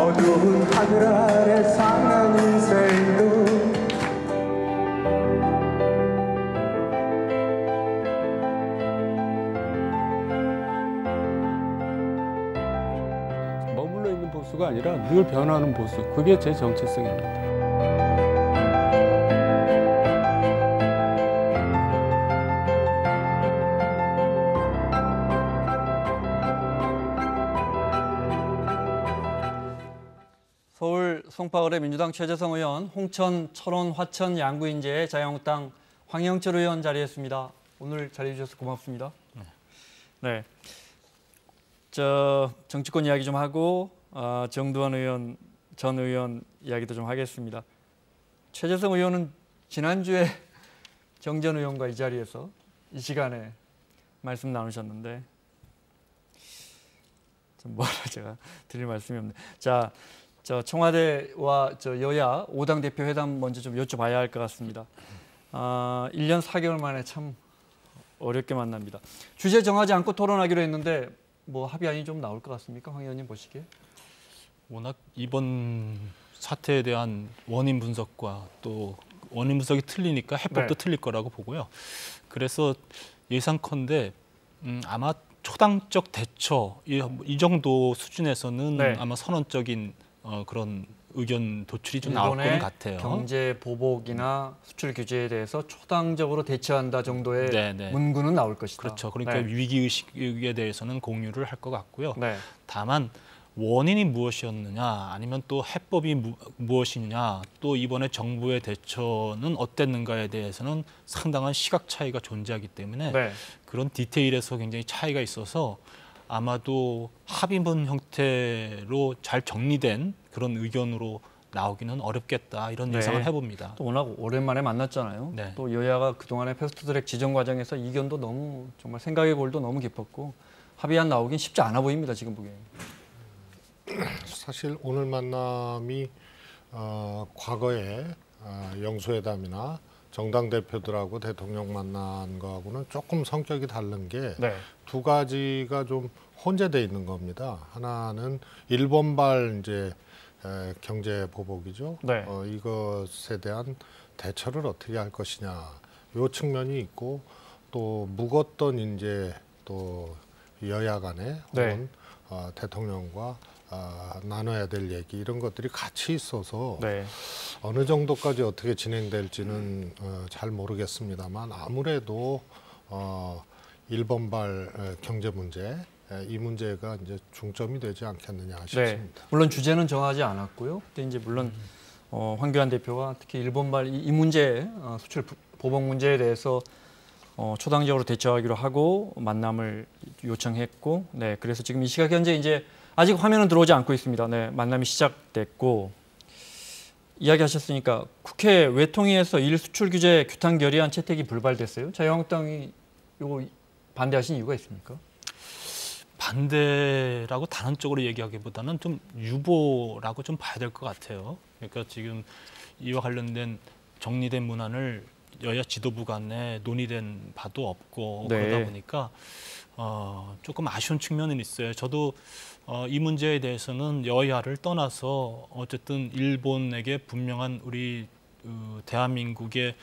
어두운 하늘 아래 사는 인생도 머물러 있는 보수가 아니라 늘 변화하는 보수, 그게 제 정체성입니다. 서울 송파을의 민주당 최재성 의원, 홍천, 철원, 화천, 양구인재의 자유한국당 황영철 의원 자리했습니다. 오늘 자리해 주셔서 고맙습니다. 네, 정치권 이야기 좀 하고 정두환 의원, 전 의원 이야기도 좀 하겠습니다. 최재성 의원은 지난주에 정전 의원과 이 자리에서 이 시간에 말씀 나누셨는데 좀 뭐라 제가 드릴 말씀이 없네. 자, 청와대와 여야 5당 대표 회담 먼저 좀 여쭤봐야 할 것 같습니다. 1년 4개월 만에 참 어렵게 만납니다. 주제 정하지 않고 토론하기로 했는데 뭐 합의안이 좀 나올 것 같습니까? 황 의원님 보시기에? 워낙 이번 사태에 대한 원인 분석과 또 원인 분석이 틀리니까 해법도 틀릴 거라고 보고요. 그래서 예상컨대 아마 초당적 대처 이 정도 수준에서는 아마 선언적인 그런 의견 도출이 좀 나올 거는 같아요. 경제 보복이나 수출 규제에 대해서 초당적으로 대처한다 정도의 문구는 나올 것이다. 그렇죠. 그러니까 위기 의식에 대해서는 공유를 할 것 같고요. 다만 원인이 무엇이었느냐, 아니면 또 해법이 무엇이냐, 또 이번에 정부의 대처는 어땠는가에 대해서는 상당한 시각 차이가 존재하기 때문에 그런 디테일에서 굉장히 차이가 있어서 아마도 합의문 형태로 잘 정리된 그런 의견으로 나오기는 어렵겠다, 이런 예상을 해봅니다. 또 워낙 오랜만에 만났잖아요. 또 여야가 그동안의 패스트트랙 지정 과정에서 이견도 너무 정말 생각의 골도 너무 깊었고 합의안 나오긴 쉽지 않아 보입니다, 지금 보기에는. 사실 오늘 만남이 과거에 영수회담이나 정당 대표들하고 대통령 만난 거하고는 조금 성격이 다른 게 두 가지가 좀 혼재돼 있는 겁니다. 하나는 일본발 이제 경제 보복이죠. 이것에 대한 대처를 어떻게 할 것이냐, 요 측면이 있고, 또 묵었던 이제 또 여야 간에 혹은 대통령과 나눠야 될 얘기, 이런 것들이 같이 있어서 어느 정도까지 어떻게 진행될지는 잘 모르겠습니다만, 아무래도 일본발 경제 문제, 이 문제가 이제 중점이 되지 않겠느냐 싶습니다. 물론 주제는 정하지 않았고요. 근데 이제 물론 황교안 대표가 특히 일본발 이 문제, 수출 보복 문제에 대해서 초당적으로 대처하기로 하고 만남을 요청했고, 그래서 지금 이 시각 현재 이제 아직 화면은 들어오지 않고 있습니다. 만남이 시작됐고, 이야기하셨으니까 국회 외통위에서 일수출 규제 규탄 결의안 채택이 불발됐어요. 자유한국당이 이거 반대하신 이유가 있습니까? 반대라고 단언적으로 얘기하기보다는 좀 유보라고 좀 봐야 될 것 같아요. 그러니까 지금 이와 관련된 정리된 문안을 여야 지도부 간에 논의된 바도 없고 그러다 보니까 조금 아쉬운 측면은 있어요. 저도 이 문제에 대해서는 여야를 떠나서 어쨌든 일본에게 분명한 우리 대한민국의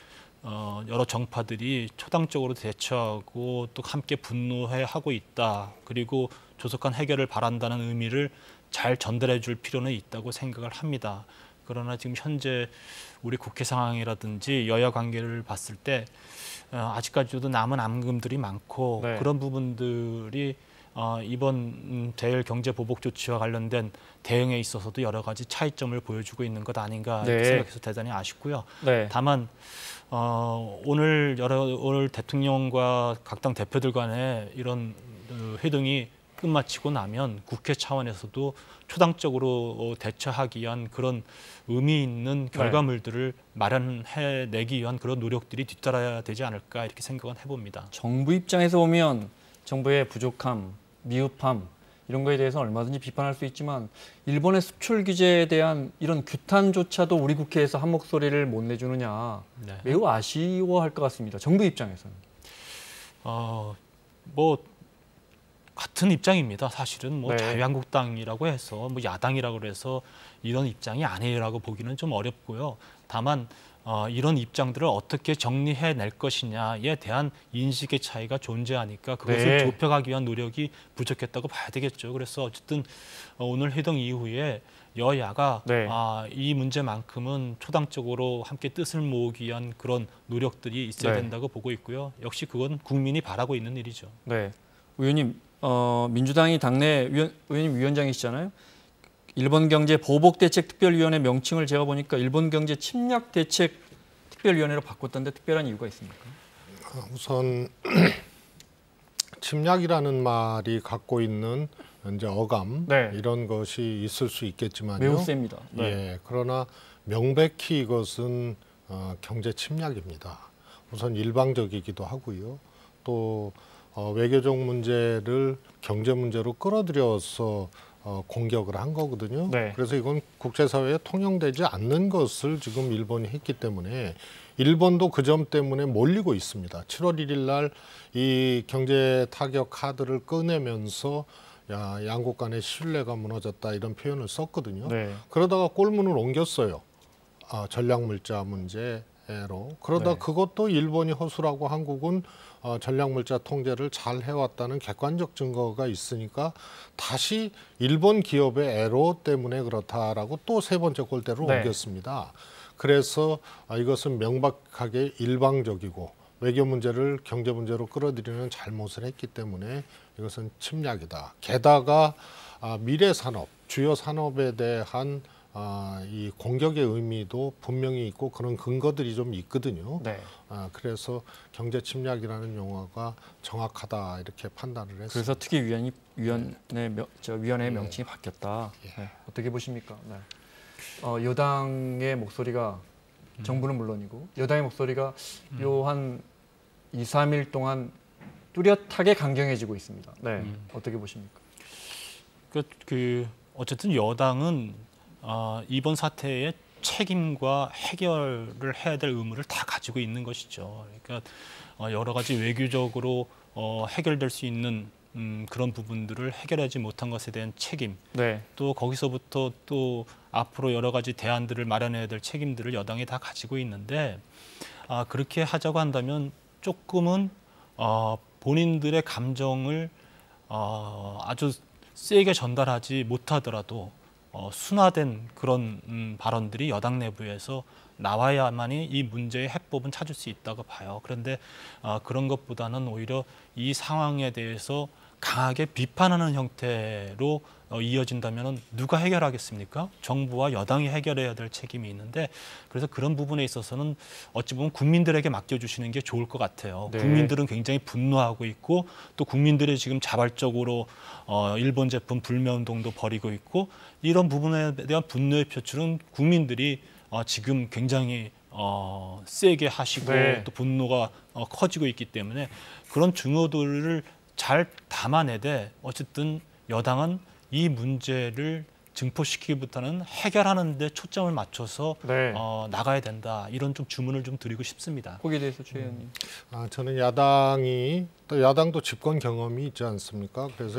여러 정파들이 초당적으로 대처하고 또 함께 분노해하고 있다. 그리고 조속한 해결을 바란다는 의미를 잘 전달해 줄 필요는 있다고 생각을 합니다. 그러나 지금 현재 우리 국회 상황이라든지 여야 관계를 봤을 때 아직까지도 남은 앙금들이 많고 그런 부분들이 이번 대일 경제 보복 조치와 관련된 대응에 있어서도 여러 가지 차이점을 보여주고 있는 것 아닌가 생각해서 대단히 아쉽고요. 다만 오늘 대통령과 각 당 대표들 간에 이런 회동이 끝마치고 나면 국회 차원에서도 초당적으로 대처하기 위한 그런 의미 있는 결과물들을 마련해내기 위한 그런 노력들이 뒤따라야 되지 않을까, 이렇게 생각은 해봅니다. 정부 입장에서 보면 정부의 부족함, 미흡함 이런 거에 대해서 얼마든지 비판할 수 있지만 일본의 수출 규제에 대한 이런 규탄조차도 우리 국회에서 한 목소리를 못 내주느냐, 매우 아쉬워할 것 같습니다. 정부 입장에서는. 뭐 같은 입장입니다. 사실은 뭐 네. 자유한국당이라고 해서 뭐 야당이라고 해서 이런 입장이 아니라고 보기는 좀 어렵고요. 다만 이런 입장들을 어떻게 정리해낼 것이냐에 대한 인식의 차이가 존재하니까 그것을 네. 좁혀가기 위한 노력이 부족했다고 봐야 되겠죠. 그래서 어쨌든 오늘 회동 이후에 여야가 네. 이 문제만큼은 초당적으로 함께 뜻을 모으기 위한 그런 노력들이 있어야 네. 된다고 보고 있고요. 역시 그건 국민이 바라고 있는 일이죠. 네. 의원님, 민주당이 당내 의원님 위원장이시잖아요. 일본경제보복대책특별위원회 명칭을 제가 보니까 일본경제침략대책특별위원회로 바꿨던데 특별한 이유가 있습니까? 우선 침략이라는 말이 갖고 있는 이제 어감 네. 이런 것이 있을 수 있겠지만요. 매우 셉니다. 네. 예, 그러나 명백히 이것은 경제 침략입니다. 우선 일방적이기도 하고요. 또 외교적 문제를 경제 문제로 끌어들여서 공격을 한 거거든요. 네. 그래서 이건 국제사회에 통용되지 않는 것을 지금 일본이 했기 때문에 일본도 그 점 때문에 몰리고 있습니다. 7월 1일 날 이 경제 타격 카드를 꺼내면서 양국 간의 신뢰가 무너졌다 이런 표현을 썼거든요. 네. 그러다가 골문을 옮겼어요. 전략물자 문제로. 그러다 네. 그것도 일본이 허술하고 한국은 전략물자 통제를 잘 해왔다는 객관적 증거가 있으니까 다시 일본 기업의 애로 때문에 그렇다라고 또 세 번째 골대로 네. 옮겼습니다. 그래서 이것은 명백하게 일방적이고 외교 문제를 경제 문제로 끌어들이는 잘못을 했기 때문에 이것은 침략이다. 게다가 미래 산업, 주요 산업에 대한 이 공격의 의미도 분명히 있고 그런 근거들이 좀 있거든요. 네. 그래서 경제 침략이라는 용어가 정확하다 이렇게 판단을 했습니다. 그래서 특위위원회 명칭이 바뀌었다. 네. 어떻게 보십니까? 네. 여당의 목소리가 정부는 물론이고 여당의 목소리가 요 한 2, 3일 동안 뚜렷하게 강경해지고 있습니다. 네. 어떻게 보십니까? 어쨌든 여당은 이번 사태의 책임과 해결을 해야 될 의무를 다 가지고 있는 것이죠. 그러니까 여러 가지 외교적으로 해결될 수 있는 그런 부분들을 해결하지 못한 것에 대한 책임, 네. 또 거기서부터 또 앞으로 여러 가지 대안들을 마련해야 될 책임들을 여당이 다 가지고 있는데 그렇게 하자고 한다면 조금은 본인들의 감정을 아주 세게 전달하지 못하더라도 순화된 그런 발언들이 여당 내부에서 나와야만이 이 문제의 해법은 찾을 수 있다고 봐요. 그런데 그런 것보다는 오히려 이 상황에 대해서 강하게 비판하는 형태로 이어진다면 누가 해결하겠습니까? 정부와 여당이 해결해야 될 책임이 있는데 그래서 그런 부분에 있어서는 어찌 보면 국민들에게 맡겨주시는 게 좋을 것 같아요. 네. 국민들은 굉장히 분노하고 있고 또 국민들이 지금 자발적으로 일본 제품 불매운동도 벌이고 있고 이런 부분에 대한 분노의 표출은 국민들이 지금 굉장히 세게 하시고 네. 또 분노가 커지고 있기 때문에 그런 증오들을 잘 담아내되 어쨌든 여당은 이 문제를 증폭시키기보다는 해결하는 데 초점을 맞춰서 네. 나가야 된다. 이런 좀 주문을 좀 드리고 싶습니다. 거기에 대해서 최 의원님. 저는 야당도 집권 경험이 있지 않습니까? 그래서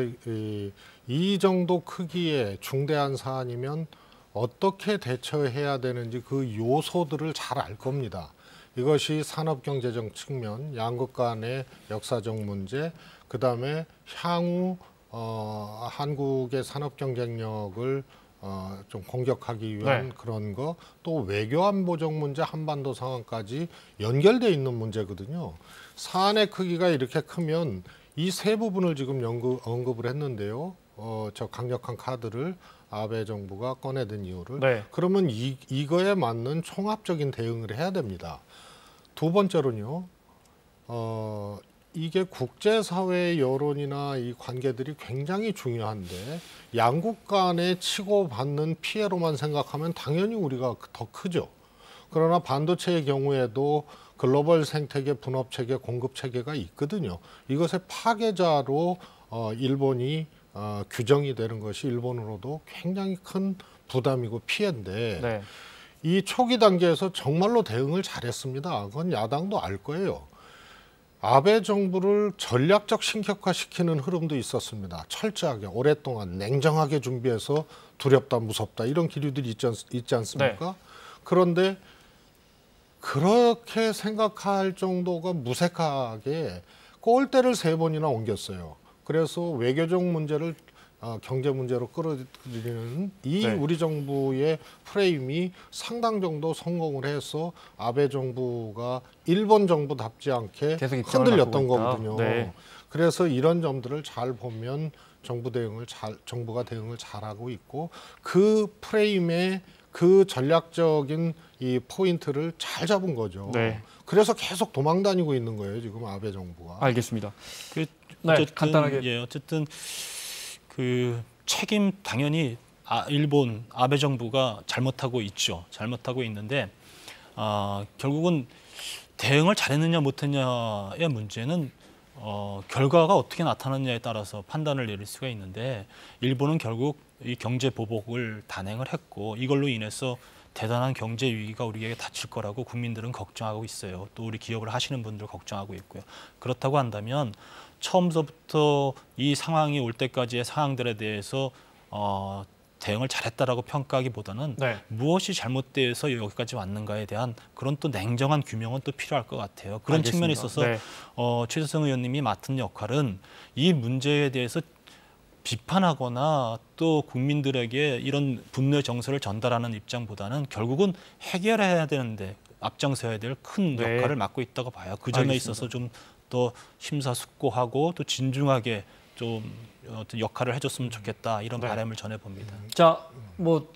이 정도 크기의 중대한 사안이면 어떻게 대처해야 되는지 그 요소들을 잘 알 겁니다. 이것이 산업경제적 측면, 양국 간의 역사적 문제, 그다음에 향후 한국의 산업 경쟁력을 좀 공격하기 위한 네. 그런 거, 또 외교안보적 문제, 한반도 상황까지 연결돼 있는 문제거든요. 사안의 크기가 이렇게 크면 이 세 부분을 지금 언급을 했는데요. 저 강력한 카드를 아베 정부가 꺼내든 이유를 네. 그러면 이거에 맞는 총합적인 대응을 해야 됩니다. 두 번째로는요. 이게 국제사회의 여론이나 이 관계들이 굉장히 중요한데 양국 간에 치고받는 피해로만 생각하면 당연히 우리가 더 크죠. 그러나 반도체의 경우에도 글로벌 생태계, 분업체계, 공급체계가 있거든요. 이것의 파괴자로 일본이 규정이 되는 것이 일본으로도 굉장히 큰 부담이고 피해인데 네. 이 초기 단계에서 정말로 대응을 잘했습니다. 그건 야당도 알 거예요. 아베 정부를 전략적 신격화시키는 흐름도 있었습니다. 철저하게 오랫동안 냉정하게 준비해서 두렵다 무섭다 이런 기류들이 있지 않습니까? 네. 그런데 그렇게 생각할 정도가 무색하게 꼴대를 3번이나 옮겼어요. 그래서 외교적 문제를 경제 문제로 끌어들이는 이 네. 우리 정부의 프레임이 상당 정도 성공을 해서 아베 정부가 일본 정부답지 않게 계속 입장을 흔들렸던 바꾸고 있다. 거거든요. 네. 그래서 이런 점들을 잘 보면 정부가 대응을 잘하고 있고 그 프레임의 그 전략적인 이 포인트를 잘 잡은 거죠. 네. 그래서 계속 도망다니고 있는 거예요, 지금 아베 정부가. 알겠습니다. 그 네, 어쨌든, 간단하게. 예, 어쨌든 그 책임 당연히 일본 아베 정부가 잘못하고 있죠. 잘못하고 있는데 결국은 대응을 잘했느냐 못했냐의 문제는 결과가 어떻게 나타났냐에 따라서 판단을 내릴 수가 있는데 일본은 결국 이 경제 보복을 단행을 했고 이걸로 인해서 대단한 경제 위기가 우리에게 닥칠 거라고 국민들은 걱정하고 있어요. 또 우리 기업을 하시는 분들 걱정하고 있고요. 그렇다고 한다면 처음서부터 이 상황이 올 때까지의 상황들에 대해서 대응을 잘했다라고 평가하기보다는 네. 무엇이 잘못돼서 여기까지 왔는가에 대한 그런 또 냉정한 규명은 또 필요할 것 같아요. 그런 알겠습니다. 측면에 있어서 네. 최재성 의원님이 맡은 역할은 이 문제에 대해서 비판하거나 또 국민들에게 이런 분노의 정서를 전달하는 입장보다는 결국은 해결해야 되는데 앞장서야 될 큰 네. 역할을 맡고 있다고 봐요. 그 점에 알겠습니다. 있어서 좀 더 심사숙고하고 또 진중하게 좀 어떤 역할을 해줬으면 좋겠다 이런 네. 바람을 전해봅니다. 자, 뭐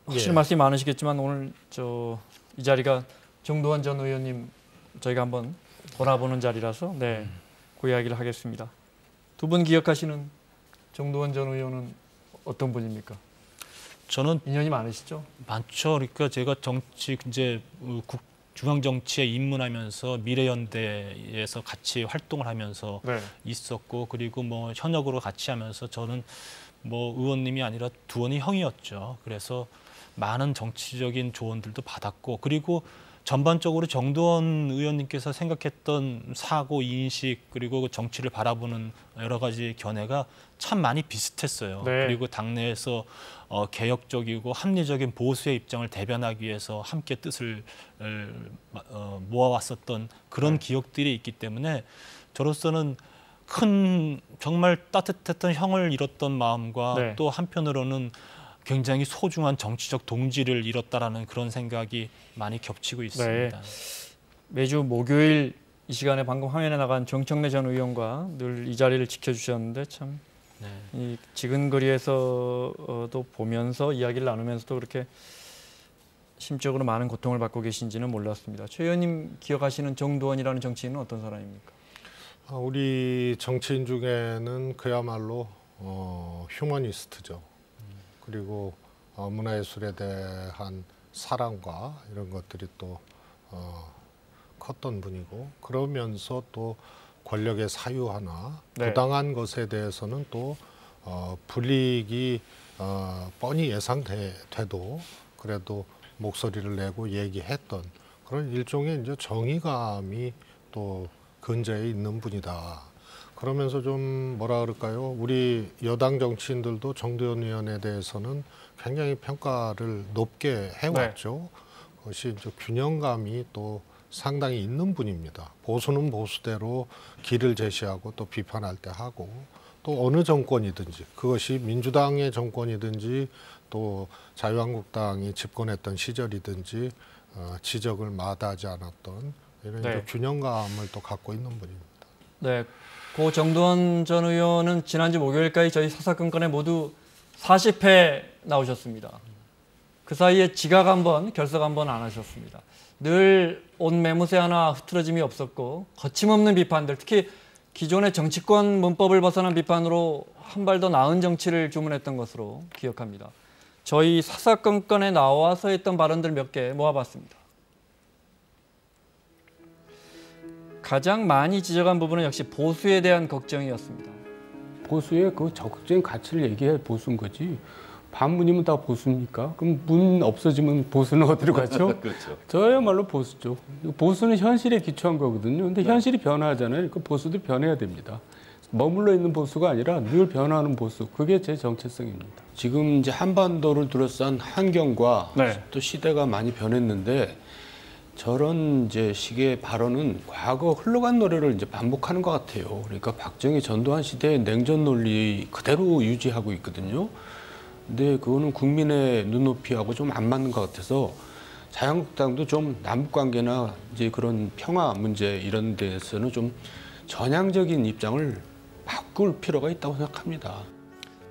하실 예. 말씀이 많으시겠지만 오늘 이 자리가 정도원 전 의원님 저희가 한번 돌아보는 자리라서 그 이야기를 하겠습니다. 두 분 기억하시는 정도원 전 의원은 어떤 분입니까? 저는 인연이 많으시죠? 많죠. 그러니까 제가 정치 이제 중앙 정치에 입문하면서 미래연대에서 같이 활동을 하면서 네. 있었고 그리고 뭐 현역으로 같이 하면서 저는 뭐 의원님이 아니라 두원이 형이었죠. 그래서 많은 정치적인 조언들도 받았고 그리고 전반적으로 정도원 의원님께서 생각했던 사고, 인식 그리고 정치를 바라보는 여러 가지 견해가 참 많이 비슷했어요. 네. 그리고 당내에서 개혁적이고 합리적인 보수의 입장을 대변하기 위해서 함께 뜻을 모아왔었던 그런 기억들이 있기 때문에 저로서는 큰 정말 따뜻했던 형을 잃었던 마음과 네. 또 한편으로는 굉장히 소중한 정치적 동지를 잃었다라는 그런 생각이 많이 겹치고 있습니다. 매주 목요일 이 시간에 방금 화면에 나간 정청래 전 의원과 늘 이 자리를 지켜주셨는데 참 이 지근거리에서도 보면서 이야기를 나누면서도 그렇게 심적으로 많은 고통을 받고 계신지는 몰랐습니다. 최 의원님 기억하시는 정도원이라는 정치인은 어떤 사람입니까? 우리 정치인 중에는 그야말로 휴머니스트죠. 그리고 문화예술에 대한 사랑과 이런 것들이 또 컸던 분이고 그러면서 또 권력의 사유화나 네. 부당한 것에 대해서는 또 불이익이 뻔히 예상돼도 그래도 목소리를 내고 얘기했던 그런 일종의 이제 정의감이 또 근저에 있는 분이다. 그러면서 좀 뭐라 그럴까요? 우리 여당 정치인들도 정도원 의원에 대해서는 굉장히 평가를 높게 해왔죠. 그것이 이제 균형감이 또 상당히 있는 분입니다. 보수는 보수대로 길을 제시하고 또 비판할 때 하고 또 어느 정권이든지 그것이 민주당의 정권이든지 또 자유한국당이 집권했던 시절이든지 지적을 마다하지 않았던 이런 이제 균형감을 또 갖고 있는 분입니다. 네, 고 정도원 전 의원은 지난주 목요일까지 저희 사사건건에 모두 40회 나오셨습니다. 그 사이에 지각 한번, 결석 한번 안 하셨습니다. 늘 옷 매무새 하나 흐트러짐이 없었고 거침없는 비판들, 특히 기존의 정치권 문법을 벗어난 비판으로 한 발 더 나은 정치를 주문했던 것으로 기억합니다. 저희 사사건건에 나와서 했던 발언들 몇 개 모아봤습니다. 가장 많이 지적한 부분은 역시 보수에 대한 걱정이었습니다. 보수의 그 적극적인 가치를 얘기해 보수인 거지. 반문이면 다 보수입니까? 그럼 문 없어지면 보수는 어디로 가죠? 그렇죠. 저야말로 보수죠. 보수는 현실에 기초한 거거든요. 근데 현실이 변화하잖아요. 그 보수도 변해야 됩니다. 머물러 있는 보수가 아니라 늘 변화하는 보수. 그게 제 정체성입니다. 지금 이제 한반도를 둘러싼 환경과 네. 또 시대가 많이 변했는데 저런 이제 식의 발언은 과거 흘러간 노래를 이제 반복하는 것 같아요. 그러니까 박정희 전두환 시대의 냉전 논리 그대로 유지하고 있거든요. 근데 그거는 국민의 눈높이하고 좀 안 맞는 것 같아서 자유한국당도 좀 남북 관계나 이제 그런 평화 문제 이런 데에서는 좀 전향적인 입장을 바꿀 필요가 있다고 생각합니다.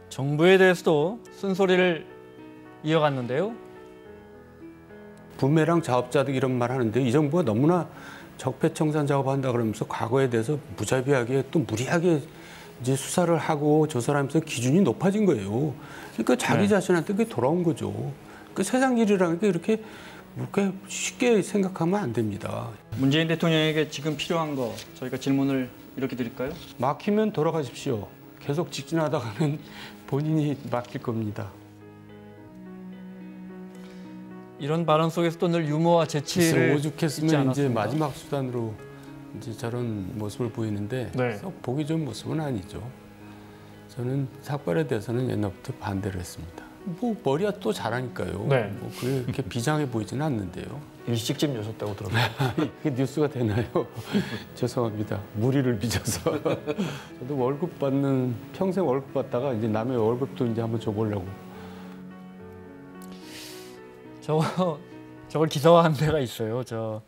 정부에 대해서도 쓴소리를 이어갔는데요. 부메랑 자업자득 이런 말 하는데 이 정부가 너무나 적폐청산 작업한다 그러면서 과거에 대해서 무자비하게 또 무리하게 이제 수사를 하고 조사를 하면서 기준이 높아진 거예요. 그러니까 자기 네. 자신한테 그게 돌아온 거죠. 그 세상 일이라는 게 이렇게 쉽게 생각하면 안 됩니다. 문재인 대통령에게 지금 필요한 거 저희가 질문을 이렇게 드릴까요? 막히면 돌아가십시오. 계속 직진하다가는 본인이 막힐 겁니다. 이런 발언 속에서도 늘 유머와 재치를 글쎄, 잊지 오죽했으면 이제 않았습니다. 마지막 수단으로 이제 저런 모습을 보이는데 네. 썩 보기 좋은 모습은 아니죠. 저는 삭발에 대해서는 옛날부터 반대를 했습니다. 뭐 머리가 또 잘하니까요. 네. 뭐 그렇게 비장해 보이지는 않는데요. 일식집 여셨다고 들었는데. 그게 뉴스가 되나요? 죄송합니다. 무리를 빚어서. 저도 월급 받는 평생 월급 받다가 이제 남의 월급도 이제 한번 줘보려고. 저걸 기사화한 데가 있어요. 저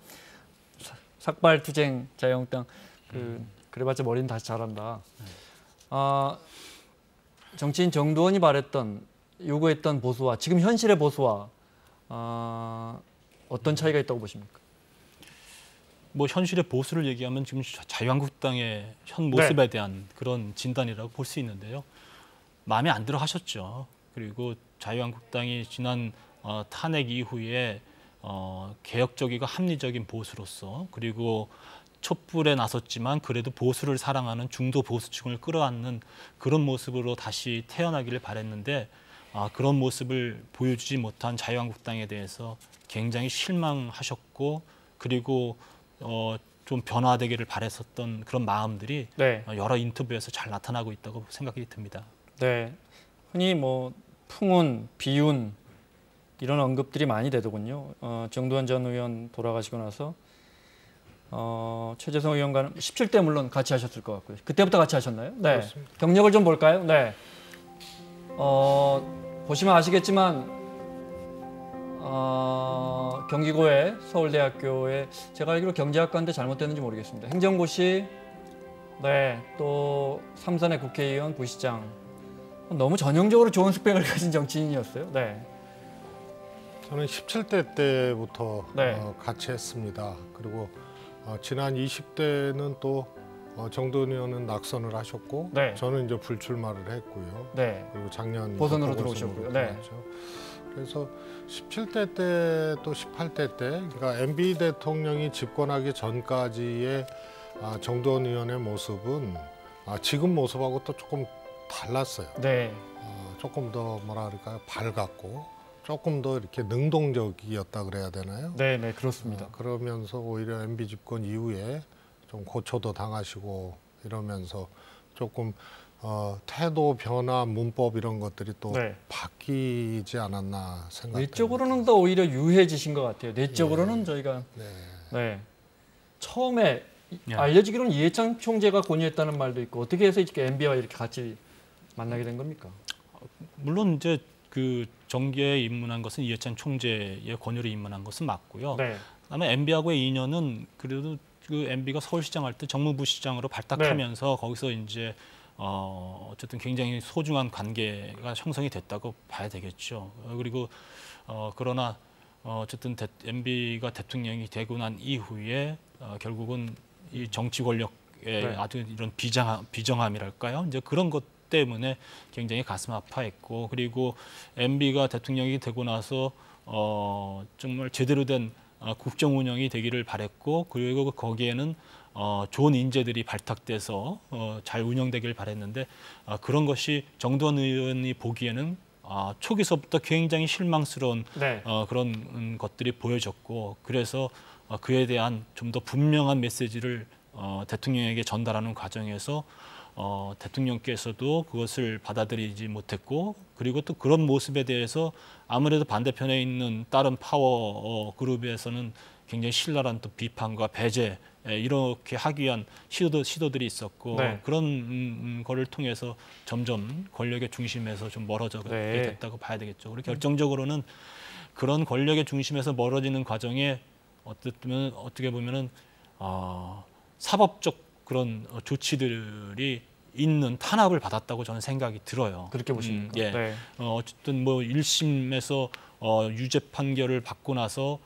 삭발 투쟁 자유한국당 그래봤자 머리는 다시 자란다. 정치인 정두원이 요구했던 보수와 지금 현실의 보수와 어떤 차이가 있다고 보십니까? 뭐 현실의 보수를 얘기하면 지금 자유한국당의 현 모습에 네. 대한 그런 진단이라고 볼 수 있는데요. 마음에 안 들어 하셨죠. 그리고 자유한국당이 지난 탄핵 이후에 개혁적이고 합리적인 보수로서 그리고 촛불에 나섰지만 그래도 보수를 사랑하는 중도 보수층을 끌어안는 그런 모습으로 다시 태어나기를 바랬는데 그런 모습을 보여주지 못한 자유한국당에 대해서 굉장히 실망하셨고 그리고 좀 변화되기를 바랬었던 그런 마음들이 네. 여러 인터뷰에서 잘 나타나고 있다고 생각이 듭니다. 네. 흔히 뭐 풍운, 비운 이런 언급들이 많이 되더군요. 정두환 전 의원 돌아가시고 나서 최재성 의원과는 17대 물론 같이 하셨을 것 같고요. 그때부터 같이 하셨나요? 네. 그렇습니다. 경력을 좀 볼까요? 네. 보시면 아시겠지만 경기고에 서울대학교에 제가 알기로 경제학과인데 잘못됐는지 모르겠습니다. 행정고시, 네, 또 삼선의 국회의원, 부시장. 너무 전형적으로 좋은 스펙을 가진 정치인이었어요. 네. 저는 17대 때부터 네. 같이 했습니다. 그리고 지난 20대는 또 정두원 의원은 낙선을 하셨고 네. 저는 이제 불출마를 했고요. 네. 그리고 작년 보선으로 보궐선거로 들어오셨고요. 네. 들어갔죠. 그래서 17대 때 또 18대 때 그러니까 MB 대통령이 집권하기 전까지의 정두원 의원의 모습은 지금 모습하고 또 조금 달랐어요. 네. 조금 더 뭐라 그럴까요? 밝았고 조금 더 이렇게 능동적이었다 그래야 되나요? 네, 네, 그렇습니다. 그러면서 오히려 MB 집권 이후에 좀 고초도 당하시고 이러면서 조금 태도 변화, 문법 이런 것들이 또 네. 바뀌지 않았나 생각합니다. 내적으로는 더 오히려 유해지신 것 같아요. 내적으로는 저희가 네. 네. 처음에 예. 알려지기로는 이해찬 총재가 권유했다는 말도 있고 어떻게 해서 이렇게 MB와 이렇게 같이 만나게 된 겁니까? 물론 이제 그 정계에 입문한 것은 이해찬 총재의 권유로 입문한 것은 맞고요. 네. 그다음에 MB하고의 인연은 그래도 그 MB가 서울시장 할 때 정무부 시장으로 발탁하면서 거기서 이제 어쨌든 굉장히 소중한 관계가 형성이 됐다고 봐야 되겠죠. 그리고 그러나 어쨌든 MB가 대통령이 되고 난 이후에 결국은 이 정치 권력의 네. 아주 이런 비정함이랄까요? 이제 그런 것 때문에 굉장히 가슴 아파했고 그리고 MB가 대통령이 되고 나서 정말 제대로 된 국정 운영이 되기를 바랬고 그리고 거기에는 좋은 인재들이 발탁돼서 잘 운영되길 바랬는데 그런 것이 정두원 의원이 보기에는 초기서부터 굉장히 실망스러운 네. 그런 것들이 보여졌고 그래서 그에 대한 좀 더 분명한 메시지를 대통령에게 전달하는 과정에서 대통령께서도 그것을 받아들이지 못했고 그리고 또 그런 모습에 대해서 아무래도 반대편에 있는 다른 파워 그룹에서는 굉장히 신랄한 또 비판과 배제 이렇게 하기 위한 시도들이 있었고 네. 그런 거를 통해서 점점 권력의 중심에서 좀 멀어져게 네. 됐다고 봐야 되겠죠. 그리고 결정적으로는 그런 권력의 중심에서 멀어지는 과정에 어떻게 보면은 사법적 그런 조치들이 있는 탄압을 받았다고 저는 생각이 들어요. 그렇게 보십니까? 예. 네. 어쨌든 뭐 1심에서 유죄 판결을 받고 나서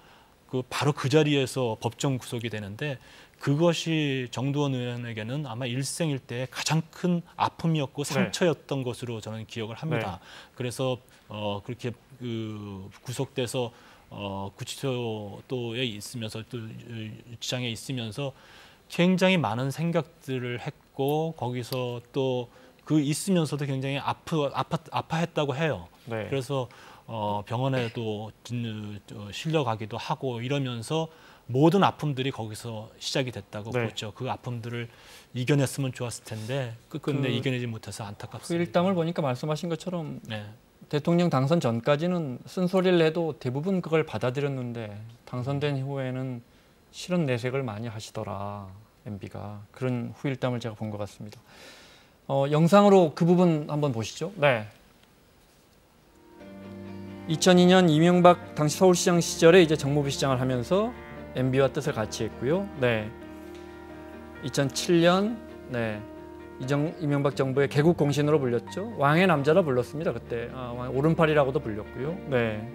바로 그 자리에서 법정 구속이 되는데 그것이 정두원 의원에게는 아마 일생일대의 가장 큰 아픔이었고 상처였던 것으로 저는 기억을 합니다. 그래서 그렇게 구속돼서 구치소에 있으면서 또 유치장에 있으면서 굉장히 많은 생각들을 했고 거기서 또 그 있으면서도 굉장히 아파했다고 해요. 네. 그래서 병원에도 실려가기도 하고 이러면서 모든 아픔들이 거기서 시작이 됐다고 네. 보죠. 그 아픔들을 이겨냈으면 좋았을 텐데 끝끝내 이겨내지 못해서 그 안타깝습니다. 일담을 보니까 말씀하신 것처럼 네. 대통령 당선 전까지는 쓴소리를 해도 대부분 그걸 받아들였는데 당선된 이후에는 실은 내색을 많이 하시더라. MB가. 그런 후일담을 제가 본 것 같습니다. 영상으로 그 부분 한번 보시죠. 네. 2002년 이명박 당시 서울시장 시절에 이제 정무부시장을 하면서 MB와 뜻을 같이 했고요. 네. 2007년 네. 이명박 정부의 개국 공신으로 불렸죠. 왕의 남자라 불렀습니다. 그때 오른팔이라고도 불렸고요. 네.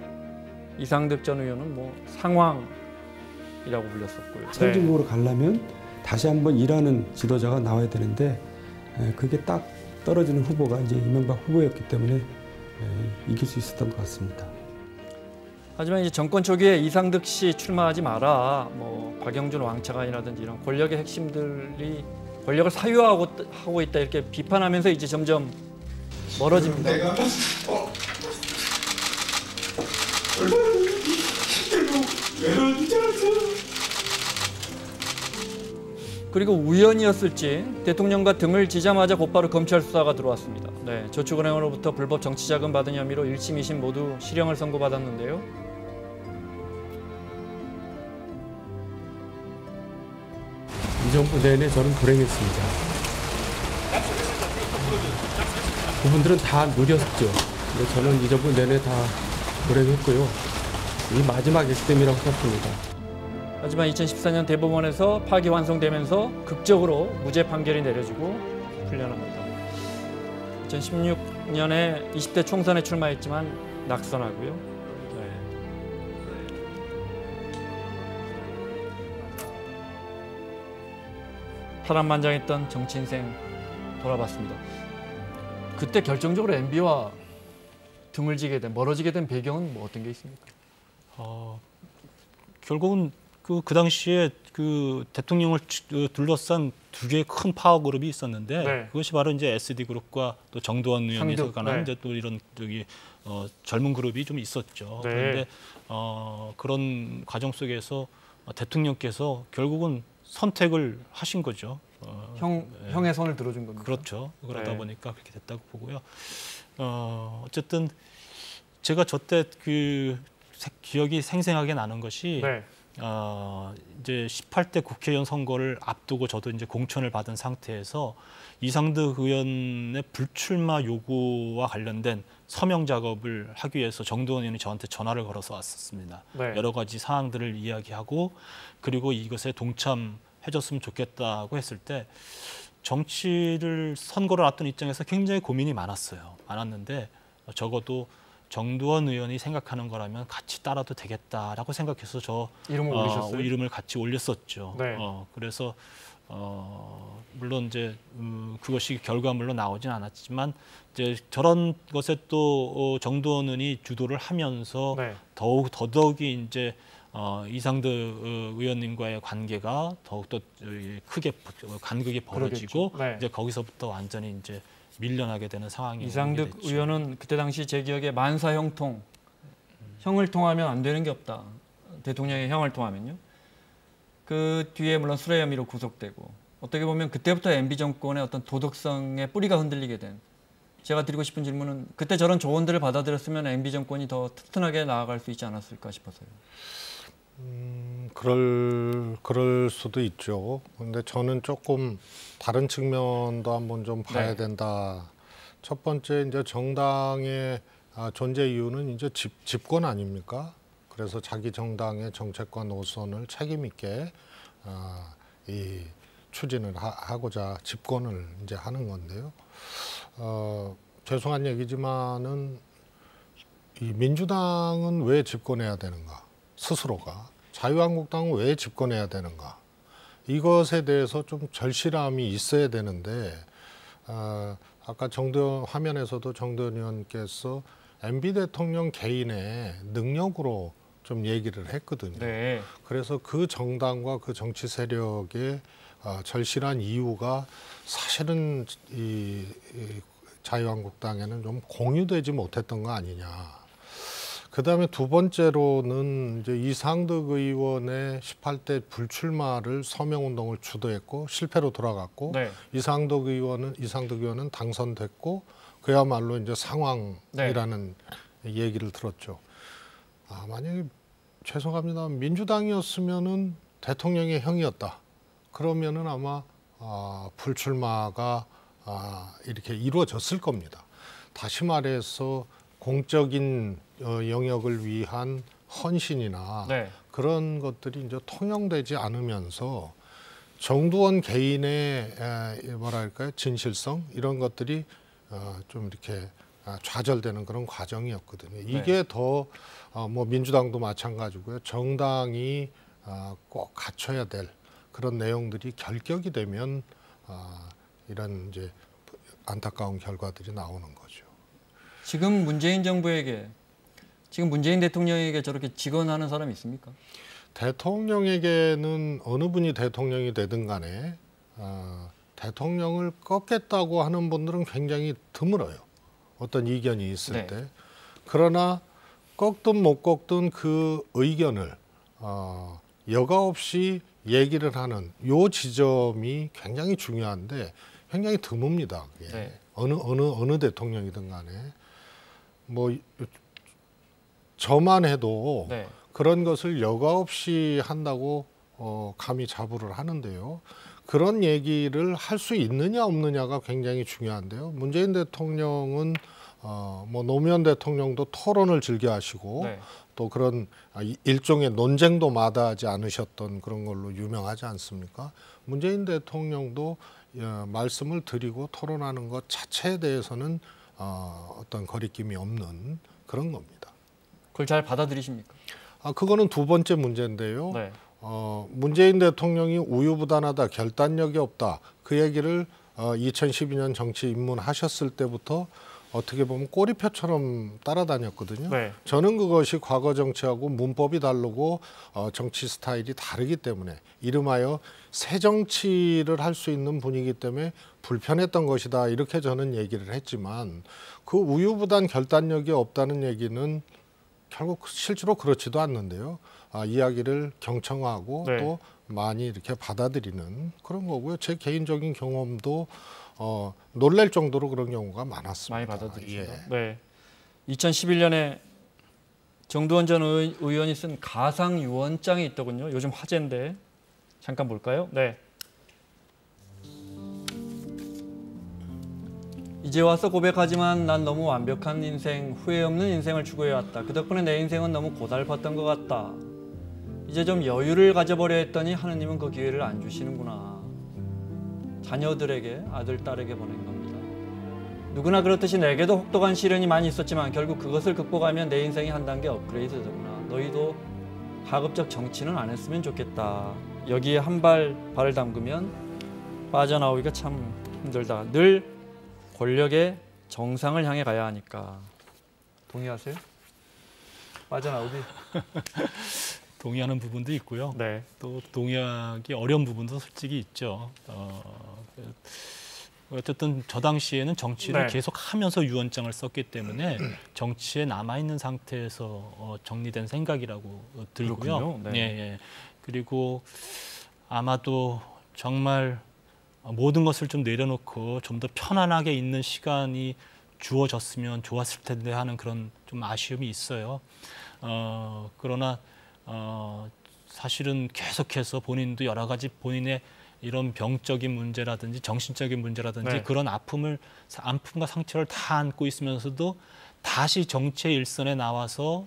이상득 전 의원은 뭐 상왕이라고 불렸었고요. 선진국으로 가려면 다시 한번 일하는 지도자가 나와야 되는데 그게 딱 떨어지는 후보가 이제 이명박 후보였기 때문에 이길 수 있었던 것 같습니다. 하지만 이제 정권 초기에 이상득 씨 출마하지 마라, 뭐 박영준 왕차관이라든지 이런 권력의 핵심들이 권력을 사유하고 있다 이렇게 비판하면서 이제 점점 멀어집니다. 내가 얼마나 힘들고 외로운지 알았어. 그리고 우연이었을지 대통령과 등을 지자마자 곧바로 검찰 수사가 들어왔습니다. 네, 저축은행으로부터 불법 정치자금 받은 혐의로 1심, 2심 모두 실형을 선고받았는데요. 이 정부 내내 저는 불행했습니다. 그분들은 다 누렸죠. 근데 저는 이 정부 내내 다 불행했고요. 이 마지막 액땜이라고 생각합니다. 하지만 2014년 대법원에서 파기환송되면서 극적으로 무죄 판결이 내려지고 풀려납니다. 2016년에 20대 총선에 출마했지만 낙선하고요. 네. 파란만장했던 정치 인생 돌아봤습니다. 그때 결정적으로 MB와 등을 지게 된, 멀어지게 된 배경은 뭐 어떤 게 있습니까? 결국은 그 당시에 그 대통령을 둘러싼 두 개의 큰 파워 그룹이 있었는데 네. 그것이 바로 이제 SD 그룹과 또 정두원 의원이 상득, 관한 네. 이제 또 이런 젊은 그룹이 좀 있었죠. 네. 그런데 그런 과정 속에서 대통령께서 결국은 선택을 하신 거죠. 형의 손을 들어준 겁니다. 그렇죠. 그러다 네. 보니까 그렇게 됐다고 보고요. 어쨌든 제가 저때 그 기억이 생생하게 나는 것이 네. 이제 18대 국회의원 선거를 앞두고 저도 이제 공천을 받은 상태에서 이상득 의원의 불출마 요구와 관련된 서명 작업을 하기 위해서 정두원 의원이 저한테 전화를 걸어서 왔었습니다. 네. 여러 가지 사항들을 이야기하고 그리고 이것에 동참해줬으면 좋겠다고 했을 때 정치를 선거를 앞둔 입장에서 굉장히 고민이 많았는데 적어도 정두원 의원이 생각하는 거라면 같이 따라도 되겠다라고 생각해서 저 이름을 올리셨어요? 이름을 같이 올렸었죠. 네. 그래서 물론 이제 그것이 결과물로 나오진 않았지만 이제 저런 것에 또 정두원 의원이 주도를 하면서 네. 더더욱이 이제 이상득 의원님과의 관계가 더욱더 크게 간극이 벌어지고 네. 이제 거기서부터 완전히 이제 밀려나게 되는 상황이 이상득 됐죠. 의원은 그때 당시 제 기억에 만사 형통, 형을 통하면 안 되는 게 없다. 대통령의 형을 통하면요. 그 뒤에 물론 술의 혐의로 구속되고 어떻게 보면 그때부터 MB 정권의 어떤 도덕성의 뿌리가 흔들리게 된. 제가 드리고 싶은 질문은 그때 저런 조언들을 받아들였으면 MB 정권이 더 튼튼하게 나아갈 수 있지 않았을까 싶어서요. 그럴 수도 있죠. 근데 저는 조금 다른 측면도 한번 좀 봐야 네. 된다. 첫 번째 이제 정당의 존재 이유는 이제 집권 아닙니까? 그래서 자기 정당의 정책과 노선을 책임 있게 이 추진을 하고자 집권을 이제 하는 건데요. 죄송한 얘기지만은 이 민주당은 왜 집권해야 되는가? 스스로가 자유한국당은 왜 집권해야 되는가? 이것에 대해서 좀 절실함이 있어야 되는데 아까 화면에서도 정도현 의원께서 MB 대통령 개인의 능력으로 좀 얘기를 했거든요. 네. 그래서 그 정당과 그 정치 세력의 절실한 이유가 사실은 이 자유한국당에는 좀 공유되지 못했던 거 아니냐. 그다음에 두 번째로는 이제 이상득 의원의 18대 불출마를 서명운동을 주도했고 실패로 돌아갔고 네. 이상득 의원은 당선됐고 그야말로 이제 상황이라는 얘기를 들었죠. 만약에 죄송합니다. 민주당이었으면은 대통령의 형이었다. 그러면은 아마 불출마가 이렇게 이루어졌을 겁니다. 다시 말해서 공적인 영역을 위한 헌신이나 네. 그런 것들이 이제 통용되지 않으면서 정두원 개인의 뭐랄까요 진실성 이런 것들이 좀 이렇게 좌절되는 그런 과정이었거든요. 이게 더 뭐 민주당도 마찬가지고요. 정당이 꼭 갖춰야 될 그런 내용들이 결격이 되면 이런 이제 안타까운 결과들이 나오는 거죠. 지금 문재인 대통령에게 저렇게 직언하는 사람이 있습니까? 대통령에게는 어느 분이 대통령이 되든 간에 대통령을 꺾겠다고 하는 분들은 굉장히 드물어요. 어떤 이견이 있을 네. 때. 그러나 꺾든 못 꺾든 그 의견을 여과 없이 얘기를 하는 요 지점이 굉장히 중요한데 굉장히 드뭅니다. 그게. 네. 어느 대통령이든 간에 뭐 저만 해도 네. 그런 것을 여과 없이 한다고 감히 자부를 하는데요. 그런 얘기를 할 수 있느냐 없느냐가 굉장히 중요한데요. 문재인 대통령은 뭐 노무현 대통령도 토론을 즐겨 하시고 네. 또 그런 일종의 논쟁도 마다하지 않으셨던 그런 걸로 유명하지 않습니까? 문재인 대통령도 말씀을 드리고 토론하는 것 자체에 대해서는 어떤 거리낌이 없는 그런 겁니다. 그걸 잘 받아들이십니까? 그거는 두 번째 문제인데요. 네. 문재인 대통령이 우유부단하다, 결단력이 없다. 그 얘기를 2012년 정치 입문하셨을 때부터 어떻게 보면 꼬리표처럼 따라다녔거든요. 네. 저는 그것이 과거 정치하고 문법이 다르고 정치 스타일이 다르기 때문에 이름하여 새 정치를 할 수 있는 분이기 때문에 불편했던 것이다. 이렇게 저는 얘기를 했지만 그 우유부단 결단력이 없다는 얘기는 결국 실제로 그렇지도 않는데요. 이야기를 경청하고 네. 또 많이 이렇게 받아들이는 그런 거고요. 제 개인적인 경험도 놀랄 정도로 그런 경우가 많았습니다. 많이 받아들이시죠. 예. 네. 2011년에 정두원 전 의원이 쓴 가상 유언장이 있더군요. 요즘 화제인데 잠깐 볼까요? 네. 이제 와서 고백하지만 난 너무 완벽한 인생, 후회 없는 인생을 추구해왔다. 그 덕분에 내 인생은 너무 고달팠던 것 같다. 이제 좀 여유를 가져보려 했더니 하느님은 그 기회를 안 주시는구나. 자녀들에게, 아들, 딸에게 보낸 겁니다. 누구나 그렇듯이 내게도 혹독한 시련이 많이 있었지만 결국 그것을 극복하면 내 인생이 한 단계 업그레이드 되구나. 너희도 가급적 정치는 안 했으면 좋겠다. 여기에 발을 담그면 빠져나오기가 참 힘들다. 늘 권력의 정상을 향해 가야 하니까. 동의하세요? 빠져나오기? 동의하는 부분도 있고요. 네. 또 동의하기 어려운 부분도 솔직히 있죠. 어쨌든 저 당시에는 정치를 네. 계속 하면서 유언장을 썼기 때문에 정치에 남아있는 상태에서 정리된 생각이라고 들고요. 그렇군요. 네. 예, 예. 그리고 아마도 정말 모든 것을 좀 내려놓고 좀 더 편안하게 있는 시간이 주어졌으면 좋았을 텐데 하는 그런 좀 아쉬움이 있어요. 그러나 사실은 계속해서 본인도 여러 가지 본인의 이런 병적인 문제라든지 정신적인 문제라든지 네. 그런 아픔과 상처를 다 안고 있으면서도 다시 정치의 일선에 나와서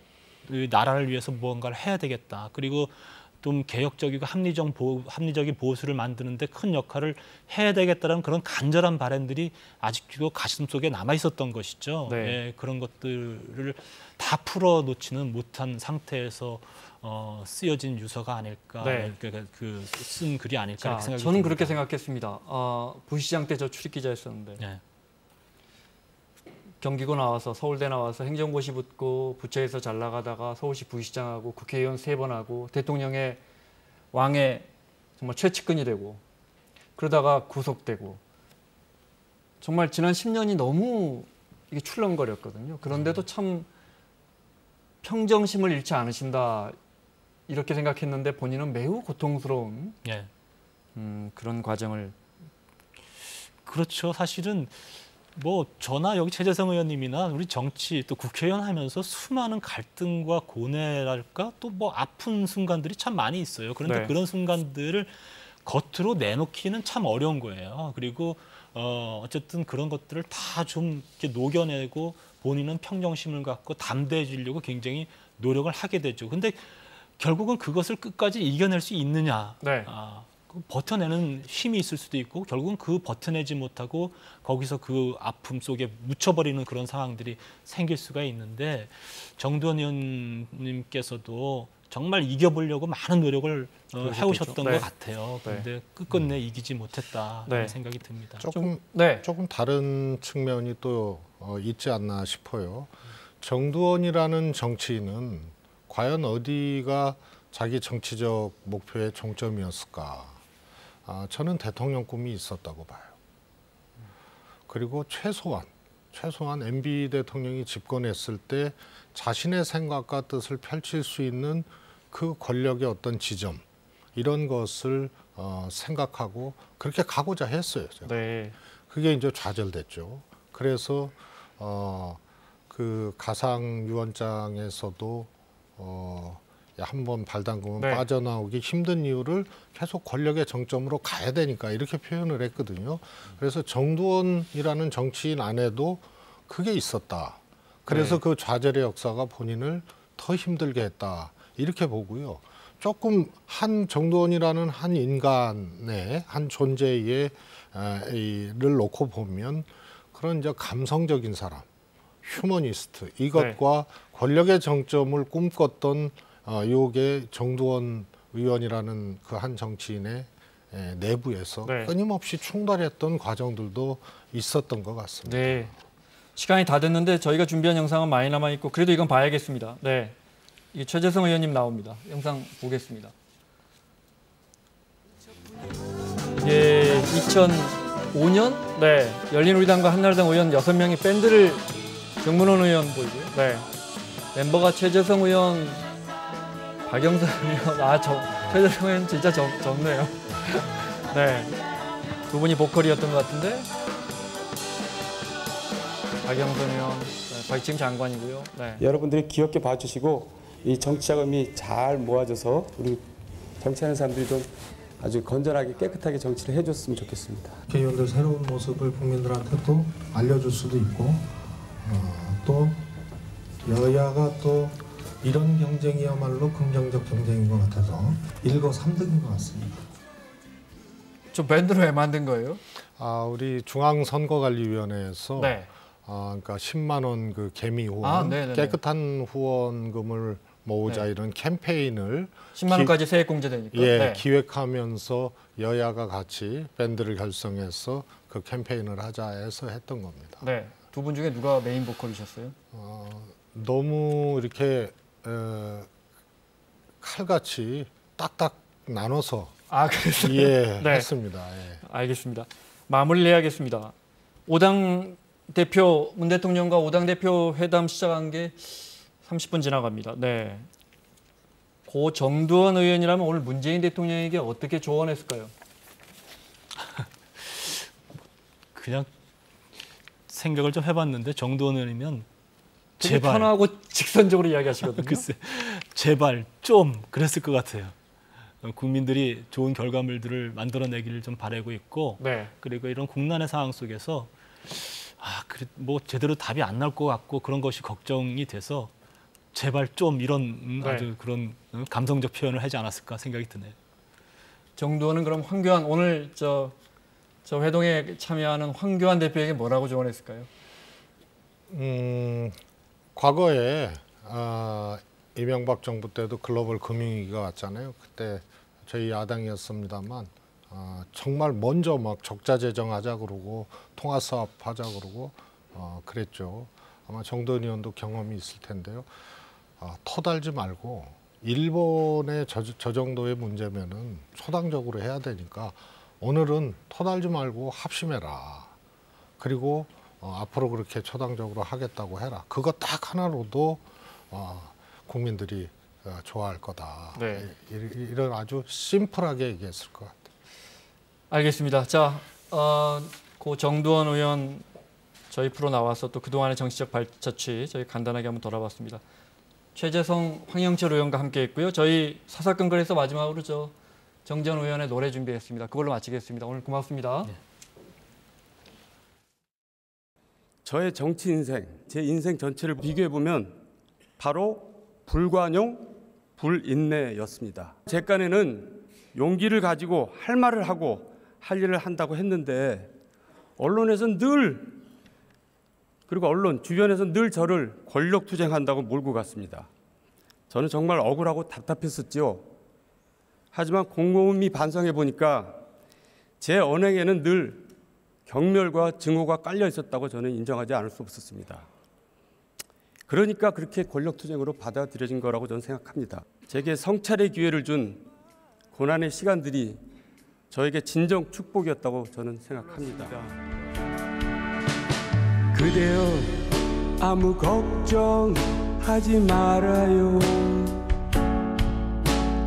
이 나라를 위해서 무언가를 해야 되겠다. 그리고 좀 개혁적이고 합리적인 보수를 만드는데 큰 역할을 해야 되겠다는 그런 간절한 바람들이 아직도 가슴속에 남아 있었던 것이죠. 네. 예, 그런 것들을 다 풀어놓지는 못한 상태에서 쓰여진 유서가 아닐까, 네. 쓴 글이 아닐까 자, 이렇게 생각이 저는 듭니다. 그렇게 생각했습니다. 부시장 때 저 출입 기자였었는데 예. 경기고 나와서 서울대 나와서 행정고시 붙고 부처에서 잘 나가다가 서울시 부시장하고 국회의원 3번 하고 대통령의 왕의 정말 최측근이 되고 그러다가 구속되고 정말 지난 10년이 너무 이게 출렁거렸거든요. 그런데도 참 평정심을 잃지 않으신다 이렇게 생각했는데 본인은 매우 고통스러운 예. 그런 과정을 그렇죠. 사실은 뭐 저나 여기 최재성 의원님이나 우리 정치 또 국회의원 하면서 수많은 갈등과 고뇌랄까 또 뭐 아픈 순간들이 참 많이 있어요. 그런데 네. 그런 순간들을 겉으로 내놓기는 참 어려운 거예요. 그리고 어쨌든 그런 것들을 다 좀 이렇게 녹여내고 본인은 평정심을 갖고 담대해지려고 굉장히 노력을 하게 되죠. 근데 결국은 그것을 끝까지 이겨낼 수 있느냐. 네. 버텨내는 힘이 있을 수도 있고 결국은 그 버텨내지 못하고 거기서 그 아픔 속에 묻혀버리는 그런 상황들이 생길 수가 있는데 정두원 의원님께서도 정말 이겨보려고 많은 노력을 해오셨던 네. 것 같아요. 그런데 끝끝내 이기지 못했다 네. 그런 생각이 듭니다. 조금 다른 측면이 또 있지 않나 싶어요. 정두원이라는 정치인은 과연 어디가 자기 정치적 목표의 종점이었을까? 저는 대통령 꿈이 있었다고 봐요. 그리고 최소한 MB 대통령이 집권했을 때 자신의 생각과 뜻을 펼칠 수 있는 그 권력의 어떤 지점 이런 것을 생각하고 그렇게 가고자 했어요. 제가. 네. 그게 이제 좌절됐죠. 그래서 그 가상 유언장에서도 한번 발 담그면 네. 빠져나오기 힘든 이유를 계속 권력의 정점으로 가야 되니까 이렇게 표현을 했거든요. 그래서 정두원이라는 정치인 안에도 그게 있었다. 그래서 네. 그 좌절의 역사가 본인을 더 힘들게 했다. 이렇게 보고요. 조금 한 정두원이라는 한 인간의 한 존재의 를 놓고 보면 그런 이제 감성적인 사람, 휴머니스트 이것과 권력의 정점을 꿈꿨던 요게 정두원 의원이라는 그 한 정치인의 내부에서 네. 끊임없이 충돌했던 과정들도 있었던 것 같습니다. 네. 시간이 다 됐는데 저희가 준비한 영상은 많이 남아 있고 그래도 이건 봐야겠습니다. 네. 이 최재성 의원님 나옵니다. 영상 보겠습니다. 이게 2005년 네. 열린우리당과 한나라당 의원 6명이 밴드를 정문원 의원 보이고요. 네. 멤버가 최재성 의원, 박영선 의원, 최재성 의원 진짜 젊네요. 네. 두 분이 보컬이었던 것 같은데 박영선 의원, 네. 박지임 장관이고요. 네. 여러분들이 귀엽게 봐주시고 이 정치 자금이 잘 모아져서 우리 정치하는 사람들이 좀 아주 건전하게 깨끗하게 정치를 해줬으면 좋겠습니다. 국회의원들 새로운 모습을 국민들한테 또 알려줄 수도 있고 또 여야가 또 이런 경쟁이야말로 긍정적 경쟁인 것 같아서 일거삼득인 것 같습니다. 저 밴드를 왜 만든 거예요? 우리 중앙선거관리위원회에서 네. 그러니까 10만 원 그 개미 후원, 깨끗한 후원금을 모으자 네. 이런 캠페인을 10만 원까지 세액 공제되니까. 예, 네. 기획하면서 여야가 같이 밴드를 결성해서 그 캠페인을 하자 해서 했던 겁니다. 네. 두 분 중에 누가 메인 보컬이셨어요? 너무 이렇게 칼같이 딱딱 나눠서 그래서 예, 네. 했습니다. 예. 알겠습니다. 마무리를 해야겠습니다. 오당 대표, 문 대통령과 오당 대표 회담 시작한 게 30분 지나갑니다. 네. 고 정두원 의원이라면 오늘 문재인 대통령에게 어떻게 조언했을까요? 그냥 생각을 좀 해봤는데 정두원 의원이면 되게 제발 편하고 직선적으로 이야기하시거든요. 글쎄 제발 좀 그랬을 것 같아요. 국민들이 좋은 결과물들을 만들어내기를 좀 바라고 있고 네. 그리고 이런 국난의 상황 속에서 그래, 뭐 제대로 답이 안 나올 것 같고 그런 것이 걱정이 돼서 제발 좀 이런 네. 아주 그런 감성적 표현을 하지 않았을까 생각이 드네요. 정두원은 그럼 황교안 오늘 저 회동에 참여하는 황교안 대표에게 뭐라고 조언했을까요? 과거에 이명박 정부 때도 글로벌 금융위기가 왔잖아요. 그때 저희 야당이었습니다만 정말 먼저 막 적자 재정하자 그러고 통화 사업 하자 그러고 그랬죠. 아마 정도원 의원도 경험이 있을 텐데요. 터달지 말고 일본의 저 정도의 문제면은 초당적으로 해야 되니까 오늘은 터달지 말고 합심해라. 그리고 앞으로 그렇게 초당적으로 하겠다고 해라. 그거 딱 하나로도 국민들이 좋아할 거다. 네. 이런 아주 심플하게 얘기했을 것 같아요. 알겠습니다. 자, 고 정두원 의원 저희 프로 나와서 또 그동안의 정치적 발자취 저희 간단하게 한번 돌아봤습니다. 최재성, 황영철 의원과 함께했고요. 저희 사사건거리에서 마지막으로 정재원 의원의 노래 준비했습니다. 그걸로 마치겠습니다. 오늘 고맙습니다. 네. 저의 정치 인생, 제 인생 전체를 비교해 보면 바로 불관용, 불인내였습니다. 제 깐에는 용기를 가지고 할 말을 하고 할 일을 한다고 했는데 언론에서는 그리고 언론 주변에서 늘 저를 권력 투쟁한다고 몰고 갔습니다. 저는 정말 억울하고 답답했었지요. 하지만 곰곰이 반성해 보니까 제 언행에는 늘 경멸과 증오가 깔려 있었다고 저는 인정하지 않을 수 없었습니다. 그러니까 그렇게 권력 투쟁으로 받아들여진 거라고 저는 생각합니다. 제게 성찰의 기회를 준 고난의 시간들이 저에게 진정 축복이었다고 저는 생각합니다. 그대여 아무 걱정하지 말아요.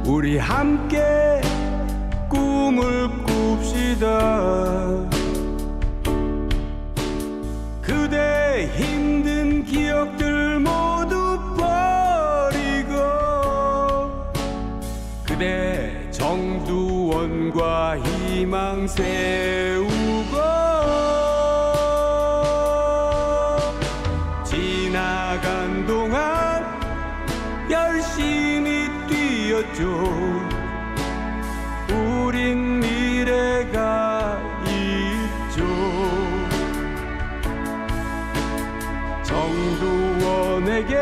우리 함께 꿈을 꿉시다. 그대 힘든 기억들 모두 버리고 그대 정두원과 희망 세우고 지나간 동안 열심히 뛰었죠. 우린 미래가 있죠. 정두원에게